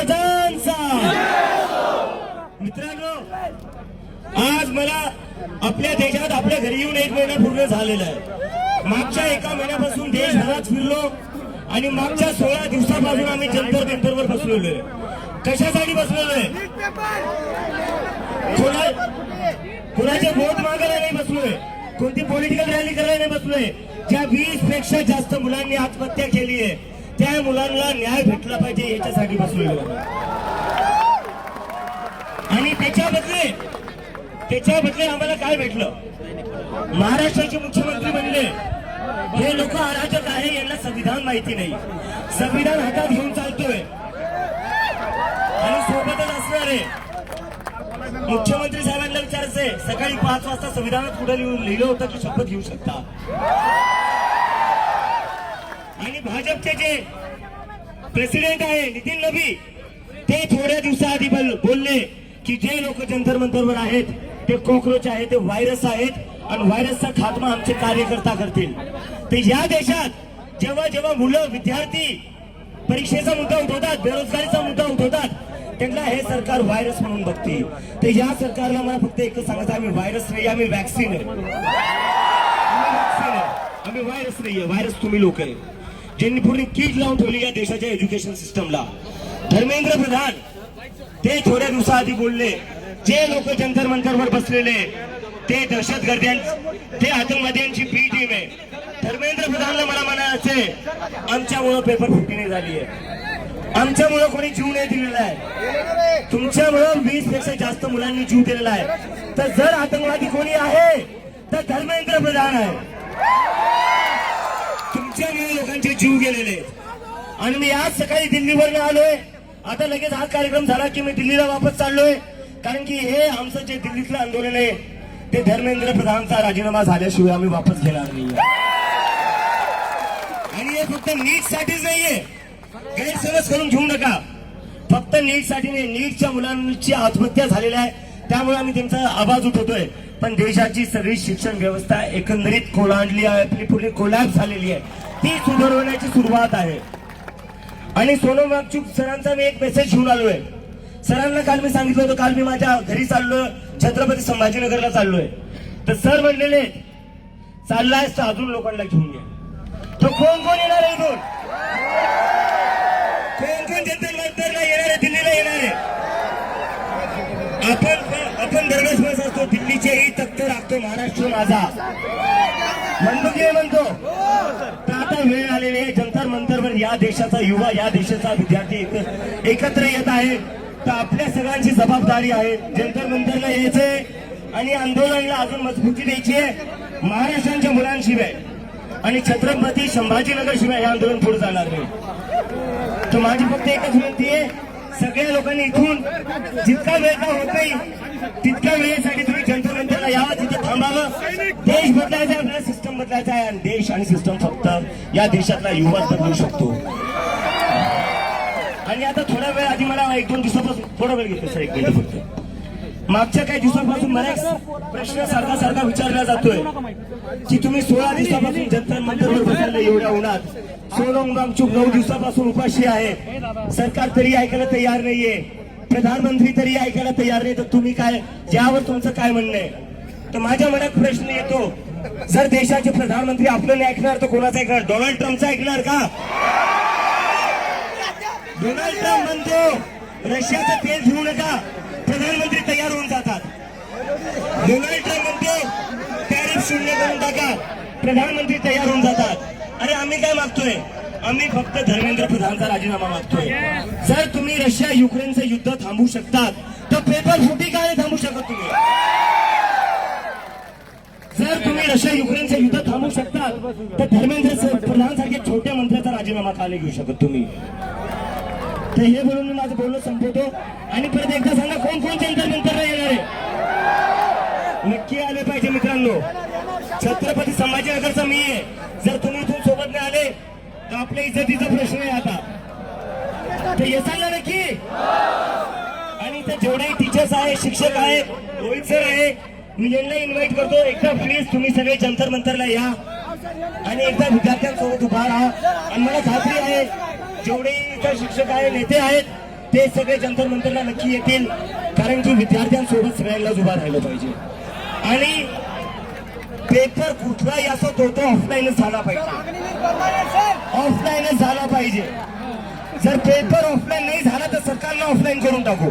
महाराजांचा। मित्रांनो, आज मला आपल्या देशात आपल्या घरी येऊन 1 महिना पूर्ण झालेला आहे। मागच्या 1 महिन्यापासून देशभरात फिरलो आणि मागच्या 16 दिवसापासून आम्ही जंतर मंतरवर बसलेलो आहे। कशासाठी बसलेलो आहे? कोणाचे वोट मागायला नाही बसलोय, कोणती पॉलिटिकल रॅली करायला नाही बसलोय। ज्या 20 पेक्षा जास्त मुलांनी आत्महत्या केली आहे त्या मुलांना न्याय भेटला पाहिजे याच्यासाठी बसलेलो आहे। आणि त्याच्या बदले आम्हाला काय भेटलं? महाराष्ट्राचे मुख्यमंत्री म्हणले हे लोक अराजक आहे, यांना संविधान माहिती नाही। संविधान हातात घेऊन चालतोय आणि सोबतच असणारे मुख्यमंत्री साहेबांना विचारायचंय, सकाळी 5 वाजता संविधानात पुढे लिहिलं होतं की शपथ घेऊ शकता। आणि भाजपचे जे प्रेसिडेंट आहे नितीन नबी, ते थोड्या दिवसाआधी बोलले की जे लोक जंतर मंतरवर आहेत ते कॉकरोच आहेत, ते व्हायरस आहेत आणि व्हायरसचा खात्मा आमचे कार्यकर्ता करतील। ते या देशात जेव्हा जेव्हा मुलं विद्यार्थी परीक्षेचा मुद्दा उठवतात, बेरोजगारीचा मुद्दा उठवतात, त्यांना हे सरकार व्हायरस म्हणून बघते। तर या सरकारला मला फक्त एकच सांगायचं, आम्ही व्हायरस नाही, आम्ही वॅक्सिन आहे। आम्ही व्हायरस नाहीये, व्हायरस तुम्ही लोक आहे ज्यांनी पूर्ण कीड लावून ठेवली या देशाच्या एज्युकेशन सिस्टमला। धर्मेंद्र प्रधान ते थोड्या दिवसाआधी बोलले जे लोक जंतर मंतरवर बसलेले ते दहशतगर्द्यां, ते आतंकवाद्यांची बी टीम आहे। धर्मेंद्र प्रधानला मला म्हणायचंय आमच्यामुळं पेपर फुटी नाही झाली आहे, आमच्यामुळं कोणी जीव नाही दिलेला आहे, तुमच्यामुळं 20 पेक्षा जास्त मुलांनी जीव दिलेला आहे। तर जर आतंकवादी कोणी आहे तर धर्मेंद्र प्रधान आहे। तुमच्यामुळे लोकांचे जीव गेलेले आहेत। आणि मी आज सकाळी दिल्लीवर आलोय, आता लगेच हा कार्यक्रम झाला की मी दिल्लीला वापस चाललोय, कारण की हे आमचं जे दिल्लीतलं आंदोलन आहे ते धर्मेंद्र प्रधानचा राजीनामा झाल्याशिवाय आम्ही वापस घेणार नाही। आणि हे फक्त नीटसाठीच नाहीये, गैरसमज करून घेऊ नका। फक्त नीटसाठी नाही, नीटच्या मुलांची आत्महत्या झालेल्या आहे त्यामुळे आम्ही त्यांचा आवाज उठवतोय। पण देशाची सगळी शिक्षण व्यवस्था एकंदरीत कोलांडली आहे, आपली पूर्ण कोलॅप्स झालेली आहे, ती सुधारवण्याची सुरुवात आहे। आणि सोनम वांगचुक सरांचा मी एक मेसेज घेऊन आलोय। सरांना काल मी सांगितलं होतं, काल मी माझ्या घरी चाललोय, छत्रपती संभाजीनगरला चाललोय, तर सर म्हणलेले चाललाय तर अजून लोकांना घेऊन या। तो कोण कोण येणार आहे इथून? कोण जंतर मंतरला येणार आहे, दिल्लीला येणार आहे? आपण दरवेळेस असतो दिल्लीचेही तख्त राखतो महाराष्ट्र माझा, म्हणतो की म्हणतो। तर आता वेळ आलेली आहे, जंतर मंतरवर या देशाचा युवा, या देशाचा विद्यार्थी एकत्र येत आहे। तर आपल्या सगळ्यांची जबाबदारी आहे जंतर मंतरला यायचंय आणि आंदोलनाला अजून मजबूती द्यायची आहे। महाराष्ट्राच्या मुलांशिवाय आणि छत्रपती संभाजीनगर शिवाय हे आंदोलन पुढे जाणार नाही। तर माझी फक्त एकच विनंती आहे, सगळ्या लोकांनी इथून जितका वेळ का होत नाही तितक्या वेळेसाठी तुम्ही जंतर मंतरला यावं, तिथे थांबावं। देश बदलायचा आहे, आपल्याला सिस्टम बदलायचा आहे आणि देश आणि सिस्टम फक्त या देशातला युवा बदलू शकतो। आणि आता थोडा वेळ आधी मला 1-2 दिवसापासून थोडा वेळ घेतो सर, 1 मिनिट फक्त। मागच्या काही दिवसांपासून मला एक प्रश्न सारखा विचारला जातोय की तुम्ही 16 दिवसापासून जंतर मंतरवर बसलेले एवढ्या उन्हात, सोनम वांगचुक 9 दिवसापासून उपाशी आहे, सरकार तरी ऐकायला तयार नाहीये, प्रधानमंत्री तरी ऐकायला तयार नाही, तर तुम्ही काय, यावर तुमचं काय म्हणणं आहे? तर माझ्या मनात प्रश्न येतो, जर देशाचे प्रधानमंत्री आपलं नाही ऐकणार तर कोणाचं ऐकणार? डोनाल्ड ट्रम्पचं ऐकणार का? डोनाल्ड ट्रम्प म्हणतो रशियाचं तेल घेऊ नका, प्रधानमंत्री तयार होऊन जातात। डोनाल्ड ट्रम्प म्हणतो टॅरिफ शून्य करून टाका, प्रधानमंत्री तयार होऊन जातात। अरे आम्ही काय मागतोय? आम्ही फक्त धर्मेंद्र प्रधानचा राजीनामा मागतोय। जर तुम्ही रशिया युक्रेनचं युद्ध थांबवू शकतात तर पेपर फुटी का नाही थांबवू शकत तुम्ही? जर तुम्ही रशिया युक्रेनचं युद्ध थांबवू शकतात तर धर्मेंद्र प्रधान सारख्या छोट्या मंत्र्याचा राजीनामा का नाही घेऊ शकत तुम्ही? तर हे बोलून मी माझं बोलणं संपवतो आणि परत एकदा सांगा, कोण कोण जंतर मंतरला येणार आहे? नक्की आले पाहिजे मित्रांनो। छत्रपती संभाजीनगरचा मी आहे, जर तुम्ही इथून सोबत नाही आले तर आपल्या इज्जतीचा प्रश्न आहे आता। तर येसाल ना नक्की? आणि इथे जेवढे टीचर्स आहे, शिक्षक आहे, रोहित सर आहे, मी यांना इन्व्हाइट करतो, एकदा प्लीज तुम्ही सगळे जंतर मंतरला या आणि एकदा विद्यार्थ्यांसोबत उभा राहा। आणि मला खात्री आहे जेवढे इथं शिक्षक आहे, नेते आहेत, ते सगळे जंतर मंतरला नक्की येतील, कारण की विद्यार्थ्यांसोबत सगळ्यांनाच उभा राहिलं पाहिजे. आणि पेपर कुठलाही असो तो ऑफलाईनच झाला पाहिजे, ऑफलाईनच झाला पाहिजे. जर पेपर ऑफलाईन नाही झाला तर सरकारनं ऑफलाईन करून टाकू.